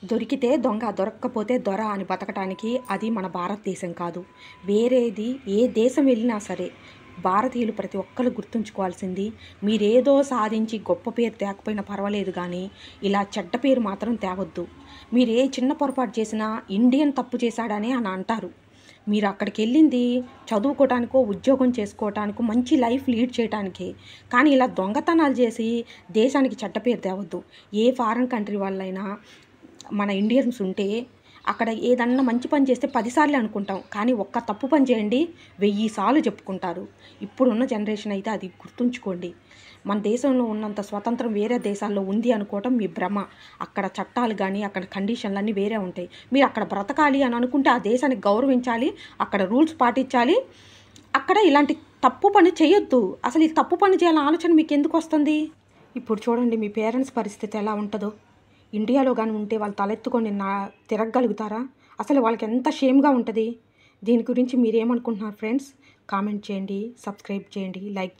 దొరికితే దొంగ, దొరక్కపోతే దొర అని బతకటానికి అది మన భారతదేశం కాదు. వేరేది ఏ దేశం వెళ్ళినా సరే భారతీయులు ప్రతి ఒక్కరు గుర్తుంచుకోవాల్సింది, మీరేదో సాధించి గొప్ప పేరు తేకపోయినా పర్వాలేదు కానీ ఇలా చెడ్డ పేరు మాత్రం తేవద్దు. మీరు ఏ చిన్న పొరపాటు చేసినా ఇండియన్ తప్పు చేశాడని అని అంటారు. మీరు అక్కడికి వెళ్ళింది చదువుకోవటానికో, ఉద్యోగం చేసుకోవటానికో, మంచి లైఫ్ లీడ్ చేయటానికే. కానీ ఇలా దొంగతనాలు చేసి దేశానికి చెడ్డ పేరు తేవద్దు. ఏ ఫారిన్ కంట్రీ వాళ్ళైనా మన ఇండియన్స్ ఉంటే అక్కడ ఏదన్నా మంచి పని చేస్తే 10 సార్లు అనుకుంటాం, కానీ ఒక్క తప్పు పని చేయండి 1000 సార్లు చెప్పుకుంటారు. ఇప్పుడున్న జనరేషన్ అయితే అది గుర్తుంచుకోండి. మన దేశంలో ఉన్నంత స్వతంత్రం వేరే దేశాల్లో ఉంది అనుకోవటం మీ భ్రమ. అక్కడ చట్టాలు కానీ అక్కడ కండిషన్లు అన్నీ వేరే ఉంటాయి. మీరు అక్కడ బ్రతకాలి అని అనుకుంటే ఆ దేశానికి గౌరవించాలి, అక్కడ రూల్స్ పాటించాలి. అక్కడ ఇలాంటి తప్పు పని చేయొద్దు. అసలు ఈ తప్పు పని చేయాలన్న ఆలోచన మీకు ఎందుకు వస్తుంది? ఇప్పుడు చూడండి మీ పేరెంట్స్ పరిస్థితి ఎలా ఉంటుందో. ఇండియాలో కానీ ఉంటే వాళ్ళు తలెత్తుకొని తిరగగలుగుతారా? అసలు వాళ్ళకి ఎంత షేమ్గా ఉంటుంది. దీని గురించి మీరేమనుకుంటున్నారు ఫ్రెండ్స్? కామెంట్ చేయండి, సబ్స్క్రైబ్ చేయండి, లైక్ చేయండి.